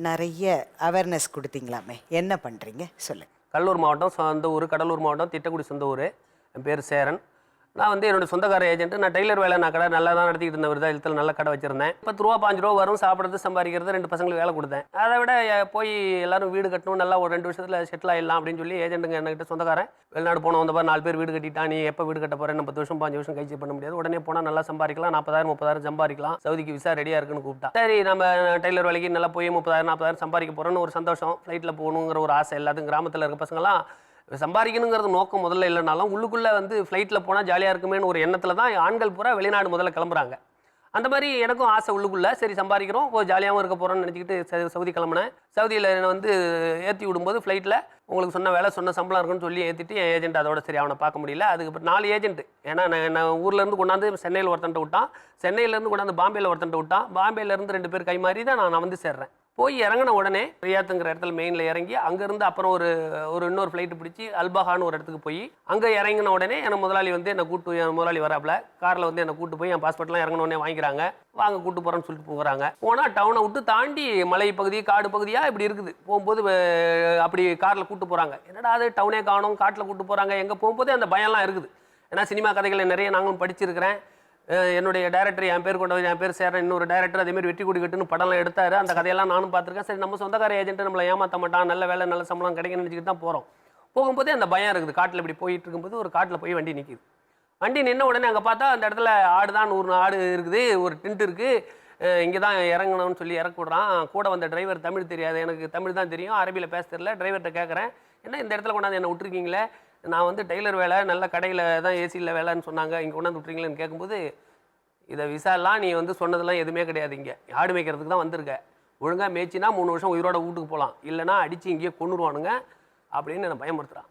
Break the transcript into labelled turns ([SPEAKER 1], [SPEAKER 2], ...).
[SPEAKER 1] நிறைய அவேர்னஸ் கொடுத்தீங்களாமே, என்ன பண்ணுறீங்க சொல்லுங்கள்.
[SPEAKER 2] கடலூர் மாவட்டம் சொந்த ஊர், கடலூர் மாவட்டம் திட்டக்குடி சொந்த ஊர். என் பேர் சேரன். நான் வந்து என்னோடய சொந்தக்கார ஏஜென்ட்டு. நான் டெய்லர் வேலை, நான் கடை நல்லா தான் நடத்திக்கிட்டு இருந்த விருதாச்சலத்தில் நல்ல கடை வச்சிருந்தேன். 10 ரூபா 5 ரூபா வரும், சாப்பிட்றது சம்பாதிக்கிறது. 2 பசங்களுக்கு வேலை கொடுத்தேன். அதை விட போய் எல்லாரும் வீடு கட்டணும், நல்லா ஒரு 2 வருஷத்தில் செட்டில் ஆகிடலாம் அப்படின்னு சொல்லி ஏஜென்ட்டுங்க என்கிட்ட சொந்தக்காரன் வெளிநாடு போனோம். வந்த பாரு 4 பேர் வீடு கட்டிட்டா, நீ எப்போ வீடு கட்ட போகிறேன், 10 வருஷம் 5 வருஷம் கழிச்சு பண்ண முடியாது, உடனே போனால் நல்லா சம்பாதிக்கலாம், 40,000 30,000 சம்பாதிக்கலாம், சவுதிக்கு விசா ரெடியாக இருக்குன்னு கூப்பிட்டா. சரி நம்ம டெய்லர் வேலைக்கு நல்லா போய் 30,000 40,000 சம்பாதிக்க போகிறோன்னு ஒரு சந்தோஷம். ஃப்ளைட்டில் போகணுங்கிற ஒரு ஆசை எல்லாத்துக்கும். கிராமத்தில் இருக்க பசங்களாம் சம்பாதிக்கணுங்கிறது நோக்கம் முதல்ல இல்லைனாலும் உள்ளுக்குள்ளே வந்து ஃப்ளைட்டில் போனால் ஜாலியாக இருக்குமேனு ஒரு எண்ணத்தில் தான் ஆண்கள் பூரா வெளிநாடு முதல்ல கிளம்புறாங்க. அந்த மாதிரி எனக்கும் ஆசை உள்ளுக்குள்ளே. சரி சம்பாதிக்கிறோம், ஜாலியாகவும் இருக்க போகிறோன்னு நினச்சிக்கிட்டு சவுதி கிளம்புனேன். சவுதியில் வந்து ஏற்றி விடும்போது ஃப்ளைட்டில் உங்களுக்கு சொன்ன வேலை சொன்ன சம்பளம் இருக்குன்னு சொல்லி ஏற்றிட்டு என் ஏஜென்ட் அதோட சரி அவனை பார்க்க முடியல. அதுக்கப்புறம் 4 ஏஜென்ட். ஏன்னா நான் ஊர்லேருந்து கொண்டாந்து சென்னையில் ஒருத்தன்ட்ட விட்டான், சென்னையிலேருந்து கொண்டாந்து பாம்பேயில் ஒருத்தன்ட்ட விட்டான், பாம்பேலேருந்து 2 பேர் கை மாறி தான் நான் வந்து சேர்றேன். போய் இறங்கின உடனே ரியாத்துங்கிற இடத்துல மெயினில் இறங்கி அங்கேருந்து அப்புறம் ஒரு இன்னொரு ஃப்ளைட்டு பிடிச்சி அல்பஹான்னு ஒரு இடத்துக்கு போய் அங்கே இறங்கின உடனே என் முதலாளி வந்து என்னை கூட்டு, என் முதலாளி வராப்பில் காரில் வந்து என்னை கூட்டு போய் என் பாஸ்போர்ட்லாம் இறங்கின உடனே வாங்கிக்கிறாங்க. வாங்க கூட்டு போகிறேன்னு சொல்லிட்டு போகிறாங்க. போனால் டவுனை விட்டு தாண்டி மலை பகுதி காடு பகுதியாக இப்படி இருக்குது. போகும்போது அப்படி காரில் கூட்டு போகிறாங்க. என்னடா அது டவுனே காணும், காட்டில் கூட்டு போகிறாங்க. எங்கே போகும்போதே அந்த பயம்லாம் இருக்குது. ஏன்னா சினிமா கதைகளை நிறைய நாங்களும் படிச்சிருக்கிறேன். என்னுடைய டைரக்டர் என் பேர் கொண்டது, என் பேர் சேரன், இன்னொரு டைரக்டர் அதேமாதிரி வெற்றி கொடி கட்டுன்னு படம்லாம் எடுத்தார். அந்த கதையெல்லாம் நானும் பார்த்துருக்கேன். சரி நம்ம சொந்தக்கார ஏஜென்ட்டு நம்மளை ஏமாற்ற மாட்டான், நல்ல வேலை நல்ல சம்பளம் கிடைக்குன்னு நினச்சிக்கிட்டு தான் போகிறோம். போகும்போதே அந்த பயம் இருக்குது. காட்டில் இப்படி போயிட்டு இருக்கும்போது ஒரு காட்டில் போய் வண்டி நிற்கிது. வண்டி நின்ன உடனே அங்கே பார்த்தா அந்த இடத்துல ஆடு தான் 100 ஆடு இருக்குது, ஒரு டென்ட் இருக்குது. இங்கே தான் இறங்கணும்னு சொல்லி இறக்க விட்றான். கூட வந்த டிரைவர் தமிழ் தெரியாது, எனக்கு தமிழ் தான் தெரியும், அரபியில் பேச தெரியல. டிரைவர்கிட்ட கேட்குறேன், என்ன இந்த இடத்துல கொண்டாந்து என்னை விட்டுருக்கீங்களே, நான் வந்து டெய்லர் வேலை நல்ல கடையில் தான் ஏசியில் வேலைன்னு சொன்னாங்க, இங்கே கொண்டாந்து விட்டுறீங்களேன்னு கேட்கும்போது, இதை விசாலாம் நீ வந்து சொன்னதெல்லாம் எதுவுமே கிடையாது, இங்கே ஆடு மேய்க்கிறதுக்கு தான் வந்திருக்க, ஒழுங்காக மேய்ச்சினா 3 வருஷம் உயிரோட வீட்டுக்கு போகலாம், இல்லைனா அடித்து இங்கேயே கொண்டுருவானுங்க அப்படின்னு என்னை பயமுறுத்துறான்.